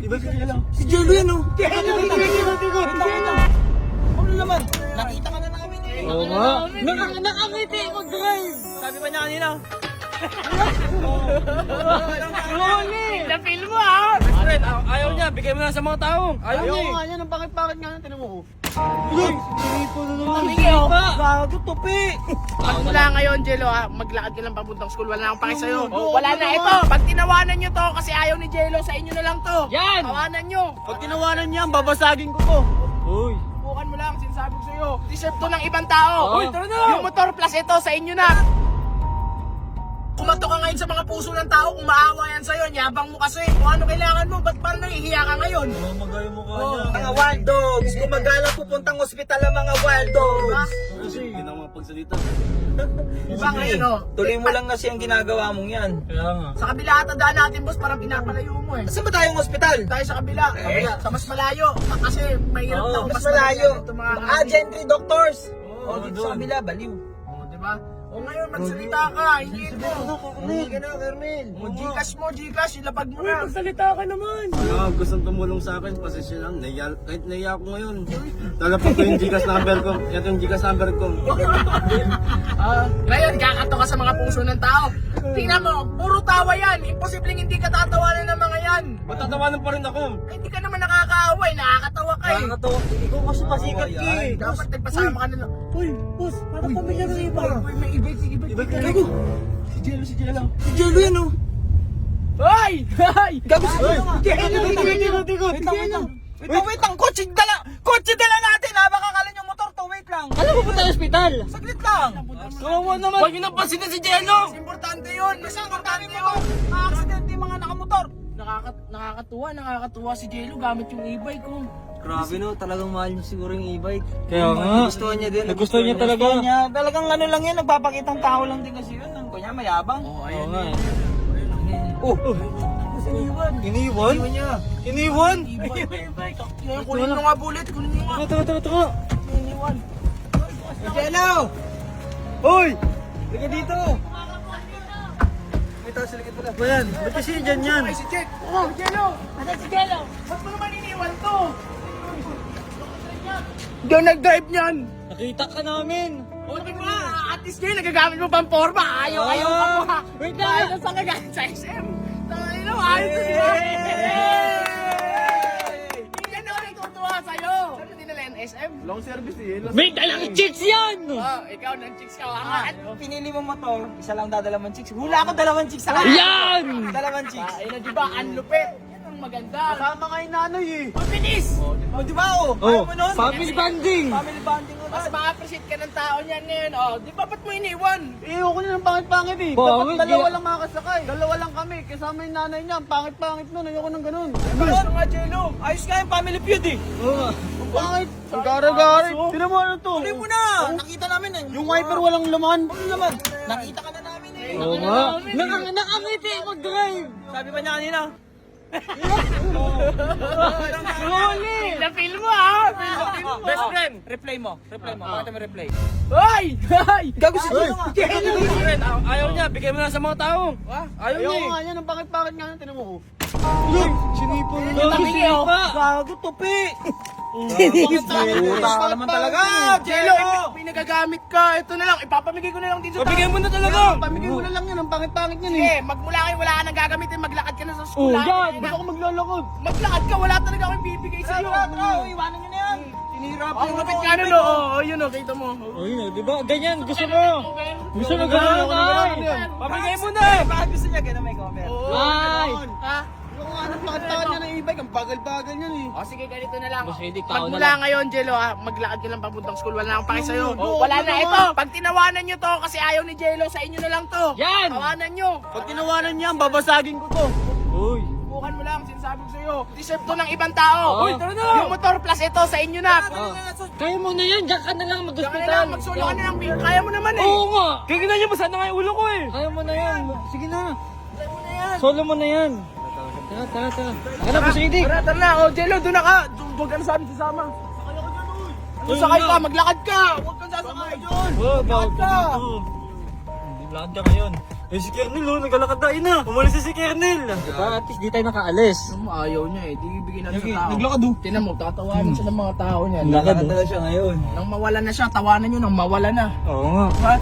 E-bike ka lang. Si Jello yan oh. Ano naman? Nakita ka na namin eh. Oo nga. Nakangiti mag-drive. Sabi pa niya kanina. Na-feel mo ah! Fred, ayaw niya. Bigay mo na sa mga tao. Ayaw niya eh. nga niya, ng bakit nga nang tinan mo ko. Tumingin oh! Gago, tupi. Magmula ngayon, Jello ha, maglakad ka lang papuntang school, wala na akong paki sa'yo. Wala na, ito! Pag tinawanan nyo to, kasi ayaw ni Jello, sa inyo na lang to. Yan! Tawanan nyo! Pag tinawanan niya, babasagin ko to. Uy. Bukan mo lang, sinasabi ko sa'yo. Deserve to ng ibang tao. Uy, tara na! Yung motor plus ito, sa inyo na. Kumato ka ngayon sa mga puso ng tao, kung maawa yan sa'yo, yabang mo kasi. Kung ano kailangan mo, ba't parang nahihiya ka ngayon? Mamagay mo ka niya. Mga wild dogs, gumagala pupuntang ospital ang mga wild dogs. Kasi, hindi na mapagsalita. Diba ngayon oh? Tuloy mo lang kasi ang ginagawa mong yan. Kaya nga. Sa kabila ata daan natin, boss, parang pinapalayo mo eh. Saan ba tayong ospital? Tayo sa kabila, sa mas malayo. Kasi mahirap na Mas malayo. Ito mga Gentry doctors. Oo, Dito doon. sa kabila, baliw. Oh, diba? O ngayon, magsalita ka, hindi mo. Hindi ka na, Carmel. O Gcash, ilapag mo na. Magsalita ka naman. Ano, gustong tumulong sa akin, pasensya lang. Kahit naiya ako ngayon. Talapag ko yung Gcash number ko. Ito yung Gcash number ko. Ngayon, kakato ka sa mga puso ng tao. Tingnan mo, puro tawa yan. Imposibleng hindi ka tatawanan ng mga yan. Matatawanan pa rin ako. Eh, hindi ka naman nakakaaway, nakakatawa ka eh. Ikaw kasi pasikat ka eh. Dapat nagpasama ka na lang. Uy, boss, parang pamilya ng iba. Uy, may ibig ka lang. Si Jello yan oh. Hoy! Hoy! Gabi si Tikot. Wait lang, kotse dala natin ha. Baka kala yung motor to, wait lang. Alam mo po tayo ospital? Saglit lang. Kawawa naman. Huwag yun ang pansinin si Jello. Mas importante yun! Mas importante yun! Accident yung mga nakamotor. Nakakatuwa si Jello gamit yung e-bike ko. Grabe no, talagang mahal niya siguro yung e-bike. Kaya nga. Gustuhan niya din. Nagustuhan niya talaga. Gustuhan niya. Talagang ano lang yan, nagpapakitang tao lang din kasi yun. Kunya mayabang. Oo, Oo nga eh. Oh, Iniwan? iwan niya. Iniwan? Kunin mo nga bullet, kunin mo nga. Tara. Iniwan. Jello! Hoy! Liga dito. May tao sa likod pala. Bayan, ba't kasi dyan yan? Ay, si Jack! Oh, Jello! Ano si Jello? Ba't mo naman iniwan to? Doon nag-drive niyan! Nakita ka namin. O, di ba? At least ngayon, nagagamit mo pang forma. Ayaw ka pa. Wait lang. Ayaw sa kagalit sa SM. Tangin na, ayos na siya. Hindi na ako nagtutuwa sa'yo. Saan dinala yung SM? Long service eh. May dalang chicks yan! Oh, ikaw ng chicks ka. Angat. Pinili mo motor, isa lang dadalawang chicks. Hula ako dalawang chicks sa kanya. Yan! Dalawang chicks. Ayun na, di ba? Ang lupit. Yan ang maganda. Kasama nga yung nanay eh. Mabilis! O, di ba oh? Oh, Ayaw mo nun? family bonding. Family bonding Mas ulit. ma-appreciate ka ng tao niyan ngayon. Oh, di ba ba't mo iniwan? Eh, ako na ng pangit-pangit eh. Pangit, Dapat dalawa di- lang makakasakay. Dalawa lang kami. Kasama yung nanay niya. Ang pangit-pangit nun. Ayoko ng ganun. Ayos nga, Jello. Ayos nga yung family feud eh. Oo nga. Ang pangit. Ang gara-gara. Tinan mo ano to? Tuloy mo na. Nakita namin eh. Yung wiper walang laman. Ano naman? Nakita ka na namin eh. Oo nga. Nakangiti mag-drive. Sabi pa niya kanina. Na-feel mo ah! Best friend, replay mo. Pakita mo replay. Hoy! Hoy! Gago si Jello nga. Fred, ayaw niya. Bigay mo na sa mga tao. Ayaw niya Ayoko eh. nga niya. Ang pangit-pangit nga nang tinan mo ko. Uy! Sinipon mo. Tumingin oh! Gago, tupi. Puta Puta ka naman talaga, Jello, Jello. pinagagamit ka. Ito na lang, ipapamigay ko na lang dito sa Pabigay mo na talaga. Pamigay mo na lang yan. Ang pangit-pangit niyan eh. Sige, magmula kayo, wala ka nang gagamitin, maglakad ka na sa school. Oh, ha? yan. Ba't ako maglalakad? Maglakad ka, wala talaga akong bibigay sa'yo. Iwanan nyo na yan. Tinirap Ang kapit ka na, no? Oo, yun, oh, kita mo. Oh, yun oh. Diba? Ganyan. Gusto mo. Gusto mo ganun ay. Pabigay mo na. Bakit gusto niya ganun may cover? Ay! Ha? Yung ano, pakit-pakit niya ng e-bike. Ang bagal-bagal niyan eh. O sige, ganito na lang. Boss Eddie, tao na Magmula ngayon, Jello, ha? Maglakad ka lang papuntang school, wala na akong paki sa'yo. Wala na, ito. Pag tinawanan nyo to, kasi ayaw ni Jello, sa inyo na lang to. Yan! Tawanan nyo. Pag tinawanan niya, babasagin ko to. Uy! Bukan mo lang, sinasabi ko sa'yo. Deserve to ng ibang tao. Uy, tara na! Yung motor plus ito, sa inyo na. Kaya mo na yan. Diyan ka na lang Kaya mag-hospital. na lang, magsolo ka na lang. Kaya mo naman eh. Oo nga. Kaya na niya, masana nga yung ulo ko eh. Kaya mo na yan. Sige na. Kaya mo na yan. Solo mo na yan. Tara. Tara na, Boss Eddie. Tara na. O, Jello, doon na ka. Doon ka na sa amin sasama. Ano sakay ka? Maglakad ka. Huwag kang sasakay. Oh, bawal ka. ka dito. Hindi lakad ka ngayon. Eh si Kernel oh, naglalakad na. Umalis si Kernel. Diba, at least di tayo nakaalis. Ayaw niya eh, di bigyan natin Okay, sa tao. naglakad oh. Tinan mo, tatawanan siya ng mga tao niyan. Lakad Nakakadala siya ngayon. Nang mawala na siya, tawanan nyo nang mawala na. Oo nga. Diba?